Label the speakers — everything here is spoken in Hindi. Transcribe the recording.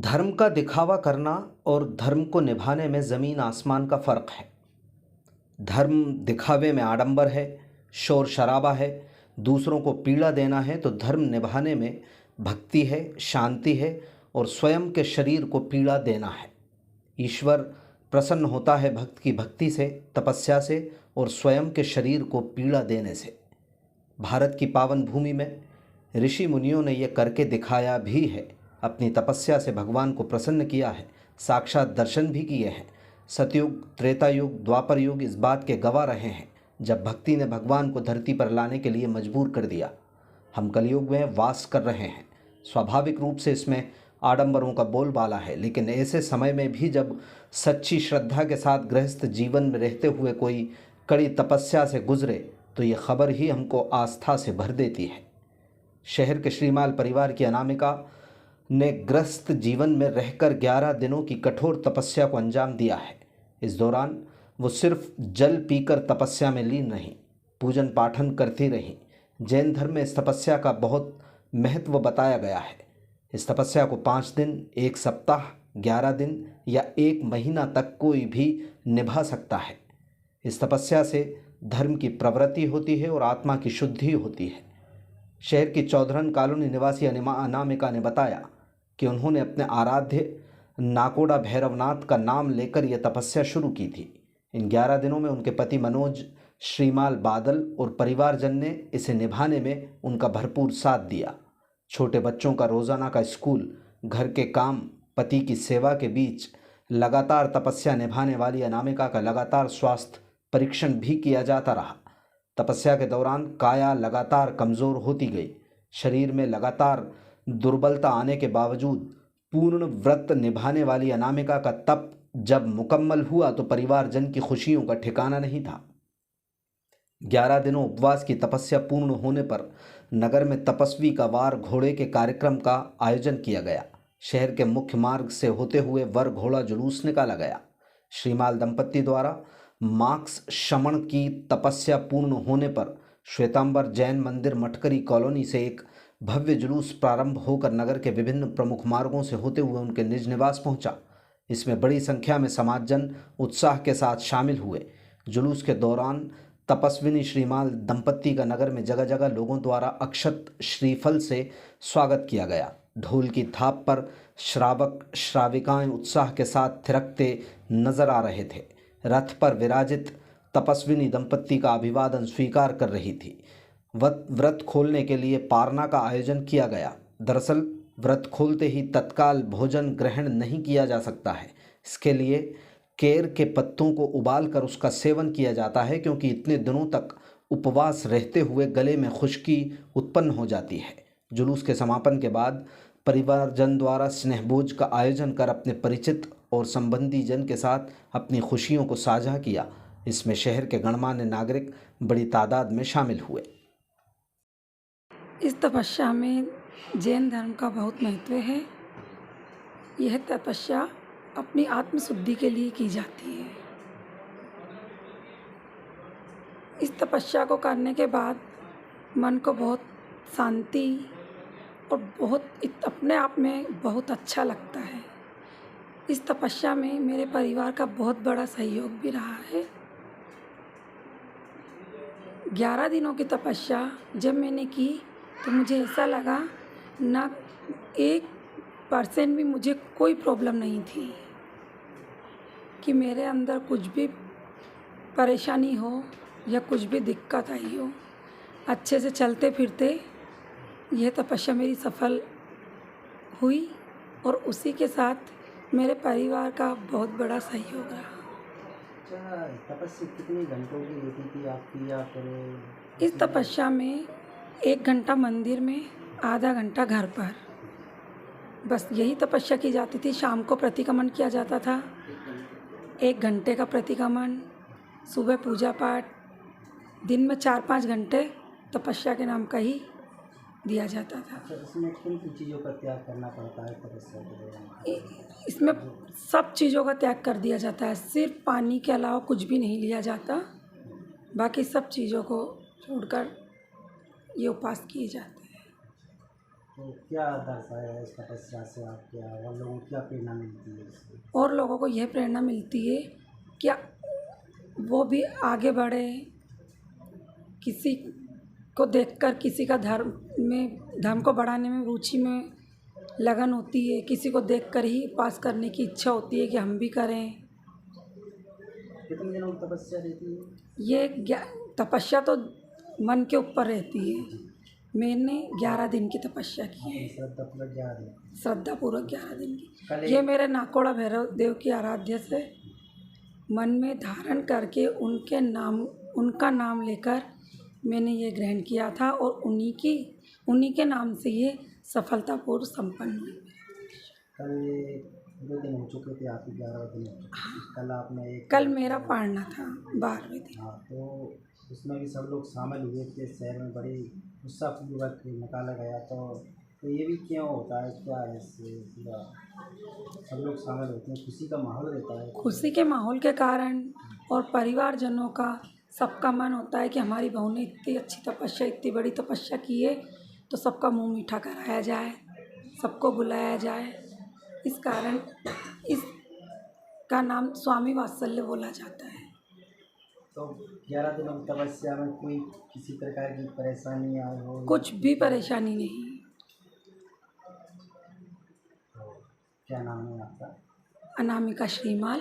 Speaker 1: धर्म का दिखावा करना और धर्म को निभाने में ज़मीन आसमान का फ़र्क है। धर्म दिखावे में आडंबर है, शोर शराबा है, दूसरों को पीड़ा देना है, तो धर्म निभाने में भक्ति है, शांति है और स्वयं के शरीर को पीड़ा देना है। ईश्वर प्रसन्न होता है भक्त की भक्ति से, तपस्या से और स्वयं के शरीर को पीड़ा देने से। भारत की पावन भूमि में ऋषि मुनियों ने यह करके दिखाया भी है। अपनी तपस्या से भगवान को प्रसन्न किया है, साक्षात दर्शन भी किए हैं। सतयुग, त्रेता युग, द्वापर युग इस बात के गवाह रहे हैं जब भक्ति ने भगवान को धरती पर लाने के लिए मजबूर कर दिया। हम कलयुग में वास कर रहे हैं। स्वाभाविक रूप से इसमें आडंबरों का बोलबाला है, लेकिन ऐसे समय में भी जब सच्ची श्रद्धा के साथ गृहस्थ जीवन में रहते हुए कोई कड़ी तपस्या से गुजरे तो ये खबर ही हमको आस्था से भर देती है। शहर के श्रीमाल परिवार की अनामिका ने गृहस्थ जीवन में रहकर 11 दिनों की कठोर तपस्या को अंजाम दिया है। इस दौरान वो सिर्फ जल पीकर तपस्या में लीन रहीं, पूजन पाठन करती रहीं। जैन धर्म में इस तपस्या का बहुत महत्व बताया गया है। इस तपस्या को 5 दिन, 1 सप्ताह, 11 दिन या 1 महीना तक कोई भी निभा सकता है। इस तपस्या से धर्म की प्रवृत्ति होती है और आत्मा की शुद्धि होती है। शहर की चौधरन कॉलोनी निवासी अनामिका ने बताया कि उन्होंने अपने आराध्य नाकोड़ा भैरवनाथ का नाम लेकर यह तपस्या शुरू की थी। इन 11 दिनों में उनके पति मनोज, श्रीमाल बादल और परिवारजन ने इसे निभाने में उनका भरपूर साथ दिया। छोटे बच्चों का रोज़ाना का स्कूल, घर के काम, पति की सेवा के बीच लगातार तपस्या निभाने वाली अनामिका का लगातार स्वास्थ्य परीक्षण भी किया जाता रहा। तपस्या के दौरान काया लगातार कमज़ोर होती गई। शरीर में लगातार दुर्बलता आने के बावजूद पूर्ण व्रत निभाने वाली अनामिका का तप जब मुकम्मल हुआ तो परिवारजन की खुशियों का ठिकाना नहीं था। 11 दिनों उपवास की तपस्या पूर्ण होने पर नगर में तपस्वी का वार घोड़े के कार्यक्रम का आयोजन किया गया। शहर के मुख्य मार्ग से होते हुए वर घोड़ा जुलूस निकाला गया। श्रीमाल दंपत्ति द्वारा मार्क्स शमन की तपस्या पूर्ण होने पर श्वेतांबर जैन मंदिर मटकरी कॉलोनी से एक भव्य जुलूस प्रारंभ होकर नगर के विभिन्न प्रमुख मार्गों से होते हुए उनके निज निवास पहुंचा। इसमें बड़ी संख्या में समाजजन उत्साह के साथ शामिल हुए। जुलूस के दौरान तपस्विनी श्रीमाल दंपत्ति का नगर में जगह जगह लोगों द्वारा अक्षत श्रीफल से स्वागत किया गया। ढोल की थाप पर श्रावक श्राविकाएं उत्साह के साथ थिरकते नजर आ रहे थे। रथ पर विराजित तपस्विनी दंपत्ति का अभिवादन स्वीकार कर रही थी। व्रत खोलने के लिए पारना का आयोजन किया गया। दरअसल व्रत खोलते ही तत्काल भोजन ग्रहण नहीं किया जा सकता है। इसके लिए केर के पत्तों को उबालकर उसका सेवन किया जाता है, क्योंकि इतने दिनों तक उपवास रहते हुए गले में खुश्की उत्पन्न हो जाती है। जुलूस के समापन के बाद परिवारजन द्वारा स्नेहभोज का आयोजन कर अपने परिचित और संबंधी जन के साथ अपनी खुशियों को साझा किया। इसमें शहर के गणमान्य नागरिक बड़ी तादाद में शामिल हुए।
Speaker 2: इस तपस्या में जैन धर्म का बहुत महत्व है। यह तपस्या अपनी आत्मशुद्धि के लिए की जाती है। इस तपस्या को करने के बाद मन को बहुत शांति और अपने आप में बहुत अच्छा लगता है। इस तपस्या में मेरे परिवार का बहुत बड़ा सहयोग भी रहा है। 11 दिनों की तपस्या जब मैंने की तो मुझे ऐसा लगा ना 1% भी मुझे कोई प्रॉब्लम नहीं थी कि मेरे अंदर कुछ भी परेशानी हो या कुछ भी दिक्कत आई हो। अच्छे से चलते फिरते यह तपस्या मेरी सफल हुई और उसी के साथ मेरे परिवार का बहुत बड़ा सहयोग रहा।
Speaker 1: तपस्या कितने घंटों की होती थी आपकी, या फिर
Speaker 2: इस तपस्या में 1 घंटा मंदिर में, आधा घंटा घर पर, बस यही तपस्या की जाती थी। शाम को प्रतिक्रमण किया जाता था, 1 घंटे का प्रतिक्रमण, सुबह पूजा पाठ, दिन में 4-5 घंटे तपस्या के नाम का ही दिया जाता था।
Speaker 1: इसमें किन चीज़ों का त्याग करना पड़ता है तपस्या के दौरान?
Speaker 2: इसमें सब चीज़ों का त्याग कर दिया जाता है। सिर्फ पानी के अलावा कुछ भी नहीं लिया जाता। बाकी सब चीज़ों को छोड़कर ये उपवास किए जाते हैं।
Speaker 3: तो क्या दर्शाया है इस तपस्या से आपके और लोगों को क्या प्रेरणा मिलती है इससे?
Speaker 2: और लोगों को यह प्रेरणा मिलती है कि वो भी आगे बढ़े, किसी को देखकर किसी का धर्म को बढ़ाने में रुचि में लगन होती है, किसी को देखकर ही पास करने की इच्छा होती है कि हम भी करें।
Speaker 3: कितने दिनों की तपस्या रहती है?
Speaker 2: ये तपस्या तो मन के ऊपर रहती है। मैंने 11 दिन की तपस्या की है,
Speaker 3: श्रद्धापूर्वक जा रहे हैं।
Speaker 2: श्रद्धापूर्वक 11 दिन
Speaker 3: कल
Speaker 2: की। ये मेरे नाकोड़ा भैरव देव की आराध्य से मन में धारण करके उनका नाम लेकर मैंने ये ग्रहण किया था और उन्हीं के नाम से ये सफलतापूर्व संपन्न हुई।
Speaker 3: कल 2 दिन हो चुके थे, आपके 11 दिन हो चुके थे। कल आपने एक
Speaker 2: कल मेरा पाड़ना था 12वें दिन।
Speaker 3: हाँ, तो उसमें भी सब लोग शामिल हुए थे। शहर में बड़ी उत्साहपूर्वक निकाला गया। तो ये भी क्यों होता है, क्या है इससे पूरा सब लोग शामिल होते हैं, खुशी का माहौल रहता है?
Speaker 2: खुशी के माहौल के कारण और परिवारजनों का सबका मन होता है कि हमारी बहू ने इतनी अच्छी तपस्या, इतनी बड़ी तपस्या की है, तो सबका मुंह मीठा कराया जाए, सबको बुलाया जाए। इस कारण इसका नाम स्वामी वात्सल्य बोला जाता है।
Speaker 3: तो 11 दिनों की तपस्या में कोई किसी प्रकार की परेशानी आई हो?
Speaker 2: कुछ भी परेशानी नहीं।
Speaker 3: तो क्या नाम है आपका?
Speaker 2: अनामिका श्रीमाल।